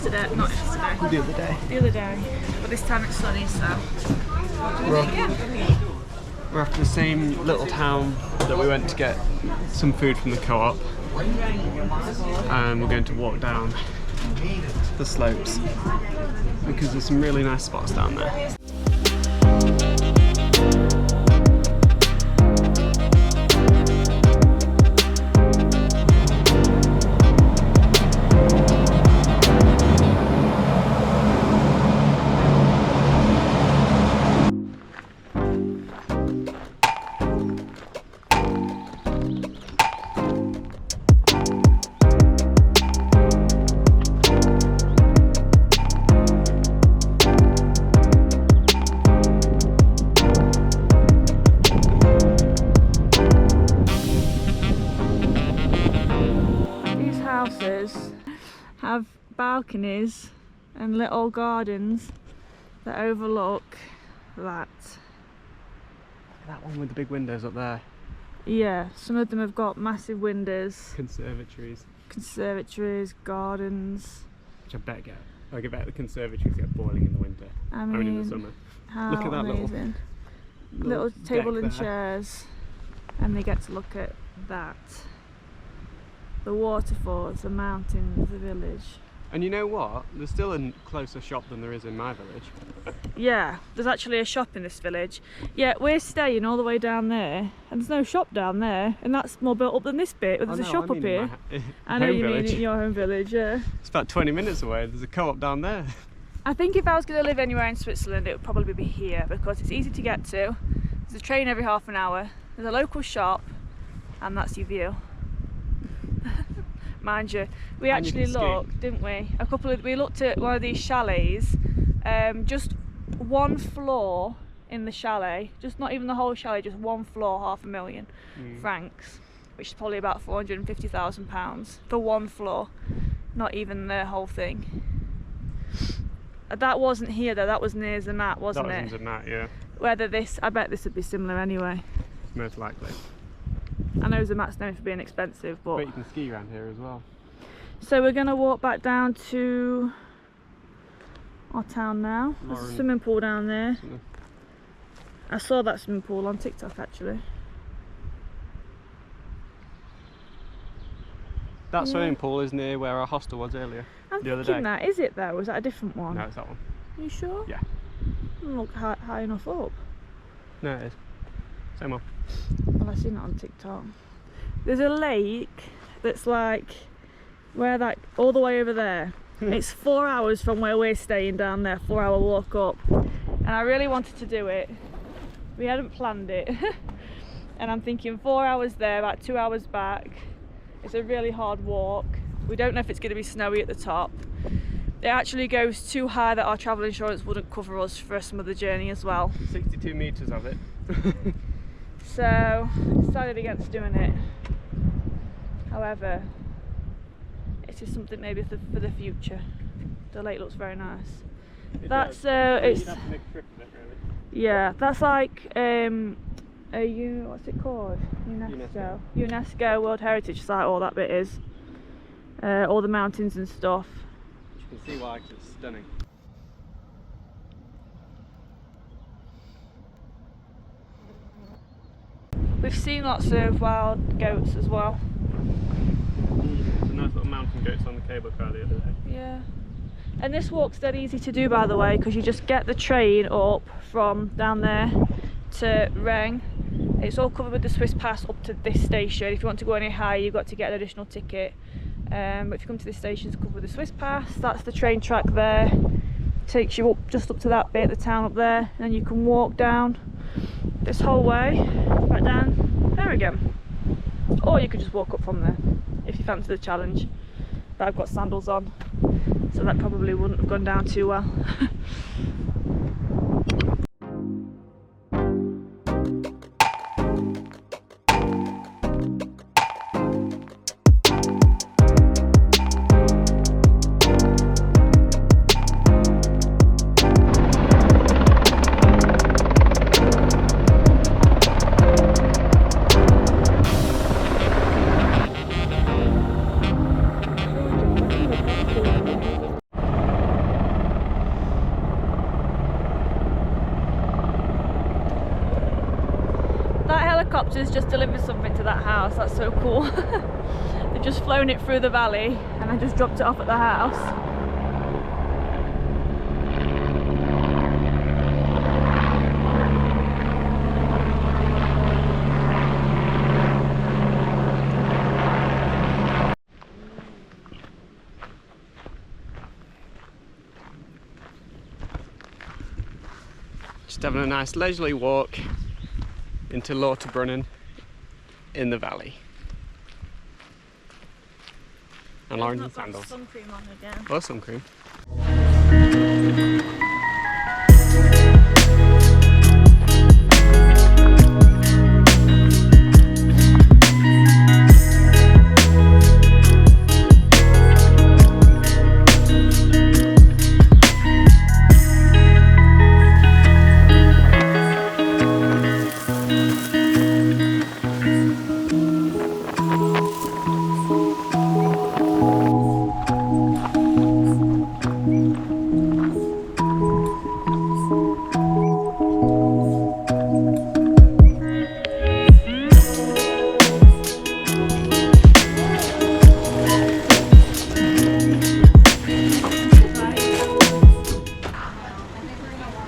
yesterday, not yesterday. The other day. The other day. But this time it's sunny, so We're after the same little town that we went to get some food from the co-op. And we're going to walk down the slopes because there's some really nice spots down there. have balconies and little gardens that overlook that. That one with the big windows up there. Yeah, some of them have got massive windows. Conservatories, gardens. Which I bet the conservatories get boiling in the winter. I mean, in the summer. How look at that amazing. Little table and there. chairs, and they get to look at that. The waterfalls, the mountains, the village. And you know what? There's still a closer shop than there is in my village. Yeah, there's actually a shop in this village. Yeah, we're staying all the way down there, and there's no shop down there, and that's more built up than this bit, but there's a shop up here. I know you mean in your home village, yeah. It's about 20 minutes away, there's a co-op down there. I think if I was going to live anywhere in Switzerland, it would probably be here, because it's easy to get to. There's a train every half an hour, there's a local shop, and that's your view. Mind you, we actually looked, didn't we? We looked at one of these chalets, just one floor in the chalet, just not even the whole chalet, just one floor, £500,000 francs, which is probably about £450,000 for one floor, not even the whole thing. That wasn't here though, that was near Zermatt, wasn't it? That was in Zermatt, yeah. Whether this, I bet this would be similar anyway. Most likely. I know Zermatt's known for being expensive, but you can ski around here as well. So we're going to walk back down to our town now. There's a swimming pool down there. I saw that swimming pool on TikTok actually. That swimming pool is near where our hostel was earlier. I'm the other thinking day. That is it though? Is that a different one? No, it's that one. Are you sure? Yeah. Doesn't look high enough up. No, it is. Same one. Well, I've seen it on TikTok. There's a lake that's like where that all the way over there. It's 4 hours from where we're staying down there. 4-hour walk up, and I really wanted to do it. We hadn't planned it, and I'm thinking 4 hours there, about 2 hours back. It's a really hard walk. We don't know if it's going to be snowy at the top. It actually goes too high that our travel insurance wouldn't cover us for some of the journey as well. 62 metres of it. So I decided against doing it. However, it is something maybe for the future. The lake looks very nice. It's you'd have to make a trip of it, really. Yeah, that's like what's it called? UNESCO World Heritage Site. All that bit is. All the mountains and stuff. You can see why it's stunning. We've seen lots of wild goats as well. There's a nice little mountain goats on the cable car the other day. Yeah. And this walk's dead easy to do, by the way, because you just get the train up from down there to Wengen. It's all covered with the Swiss pass up to this station. If you want to go any higher, you've got to get an additional ticket. But if you come to this station, it's covered with the Swiss pass. That's the train track there. Takes you up just up to that bit of the town up there, and then you can walk down this whole way right down there again, or you could just walk up from there if you fancy the challenge. But I've got sandals on, so that probably wouldn't have gone down too well. equipment to that house. That's so cool. They've just flown it through the valley and I just dropped it off at the house. Just having a nice leisurely walk into Lauterbrunnen in the valley. And orange and sandals. Sun cream on again. Oh, sun cream.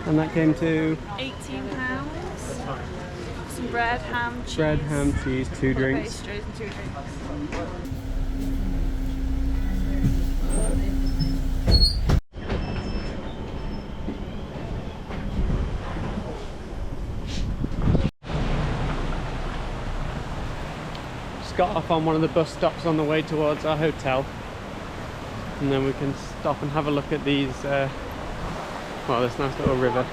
And that came to £18. Some bread, ham, cheese. bread, ham, cheese, 2 drinks. Pastries and 2 drinks. Just got off on one of the bus stops on the way towards our hotel. And then we can stop and have a look at these, well, this nice little river.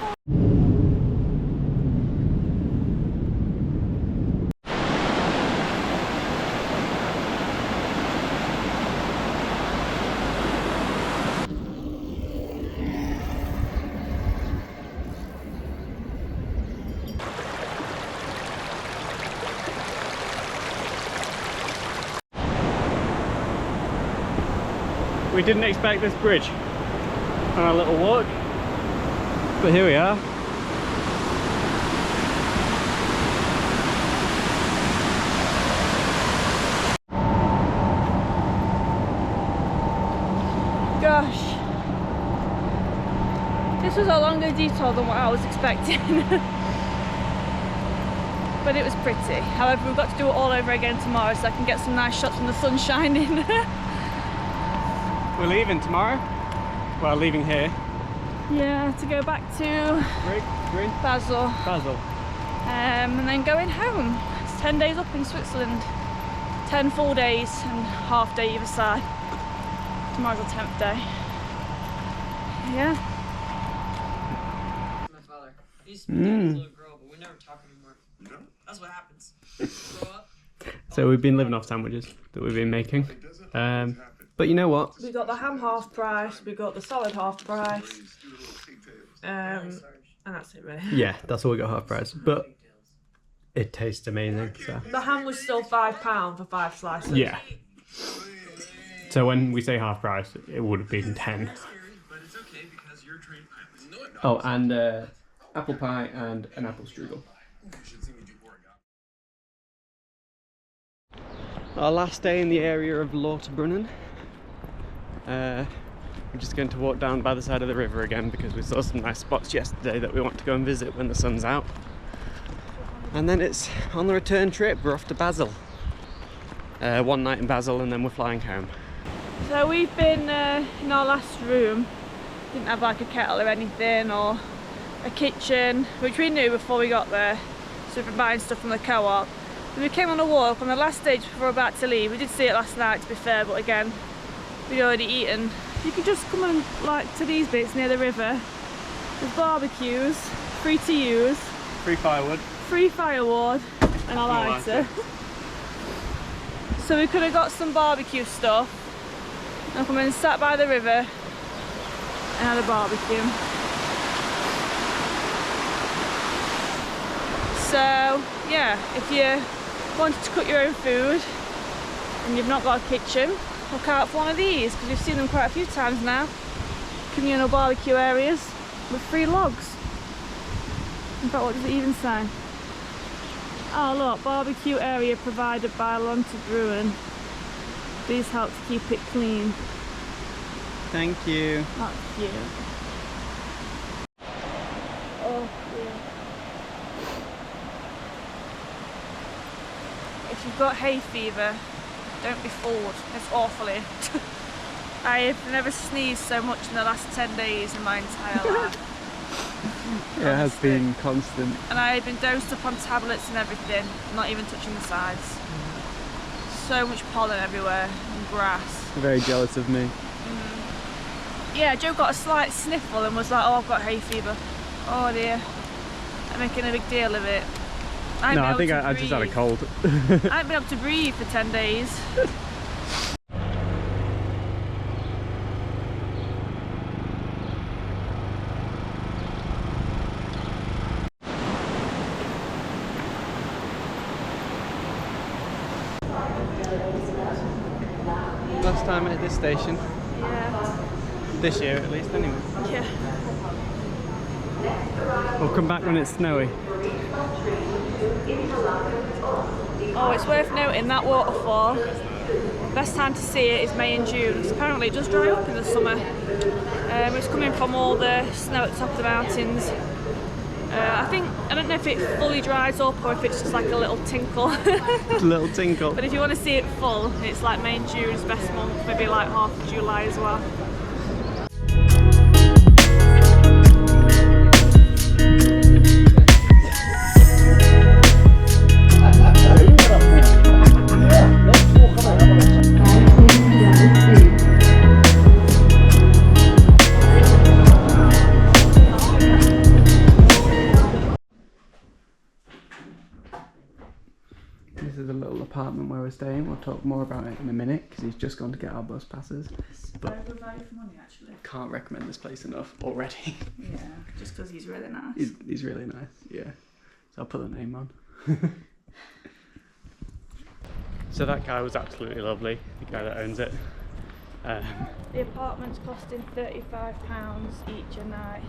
We didn't expect this bridge on our little walk, but here we are. Gosh, this was a longer detour than what I was expecting. But it was pretty. However, we've got to do it all over again tomorrow so I can get some nice shots when the sun's shining. We're leaving tomorrow. Well, leaving here. Yeah, to go back to Basel. Basel. And then going home. It's 10 days up in Switzerland. 10 full days and half day either side. Tomorrow's the 10th day. Yeah. My father. He used to be a little girl, but we never talk anymore. No? That's what happens. Grow up. So we've been living off sandwiches that we've been making. But you know what? We got the ham half price, we got the salad half price, and that's it really. Yeah, that's all we got half price. But it tastes amazing. So. The ham was still £5 for 5 slices. Yeah. So when we say half price, it would have been 10. Oh, and apple pie and an apple strudel. Our last day in the area of Lauterbrunnen. We're just going to walk down by the side of the river again because we saw some nice spots yesterday that we want to go and visit when the sun's out. And then it's on the return trip, we're off to Basel. 1 night in Basel and then we're flying home. So we've been in our last room. Didn't have like a kettle or anything or a kitchen, which we knew before we got there. So we've been buying stuff from the co-op. We came on a walk on the last stage before we were about to leave. We did see it last night to be fair, but again, we'd already eaten. You can just come and like to these bits near the river. There's barbecues, free to use. Free firewood. Free firewood and a lighter. So we could have got some barbecue stuff and come and sat by the river and had a barbecue. So yeah, if you wanted to cook your own food and you've not got a kitchen, look out for one of these because we've seen them quite a few times now. Communal barbecue areas with free logs. In fact, what does it even say? Oh look, barbecue area provided by Lauterbrunnen. These help to keep it clean. Thank you. That's cute. Oh dear. If you've got hay fever, don't be fooled. It's awfully. I have never sneezed so much in the last 10 days in my entire life. It has been constant. And I had been dosed up on tablets and everything, not even touching the sides. So much pollen everywhere and grass. You're very jealous of me. Yeah, Joe got a slight sniffle and was like, oh, I've got hay fever. Oh dear. I'm making a big deal of it. No, I think I just had a cold. I haven't been able to breathe for 10 days. Last time at this station. Yeah. This year at least, anyway. Yeah. We'll come back when it's snowy. Oh, it's worth noting that waterfall. Best time to see it is May and June, because apparently it does dry up in the summer. It's coming from all the snow at the top of the mountains. I don't know if it fully dries up or if it's just like a little tinkle. A little tinkle. But if you want to see it full, it's like May and June's best month, maybe like half of July as well. This is a little apartment where we're staying. We'll talk more about it in a minute because he's just gone to get our bus passes. But Very good value for money, actually. can't recommend this place enough already. Yeah, just because he's really nice. He's really nice, yeah. So I'll put the name on. So that guy was absolutely lovely, the guy that owns it. The apartment's costing £35 each a night,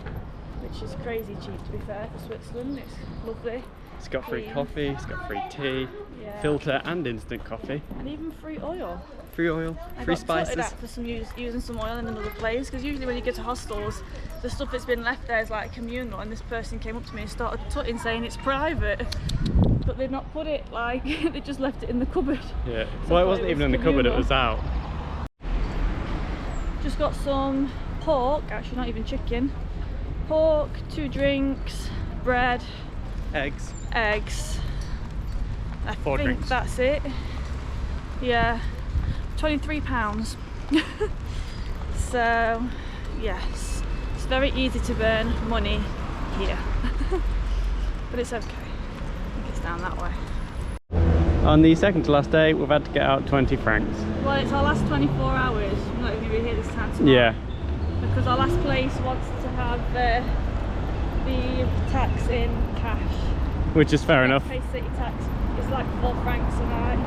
which is crazy cheap to be fair for Switzerland. It's lovely. It's got free Clean. coffee, it's got free tea, Yeah. filter and instant coffee, And even free oil. free oil, I free got tutted spices. at for some using some oil in another place, because usually when you go to hostels, the stuff that's been left there is like communal, and this person came up to me and started tutting saying it's private, but they'd not put it like they just left it in the cupboard. Yeah, So well I it thought wasn't it even was in the cupboard, it communal. was out. Just got some pork, actually not even chicken. Pork, 2 drinks, bread, Eggs. eggs. I 4 think drinks. that's it. Yeah, £23. So, yes, it's very easy to burn money here. But it's okay. I think it's down that way. On the second to last day, we've had to get out 20 francs. Well, it's our last 24 hours. I'm not even going to be here this time tomorrow. Yeah. Because our last place wants to have the tax in cash. Which is fair enough. Pay city tax. It's like 4 francs a night.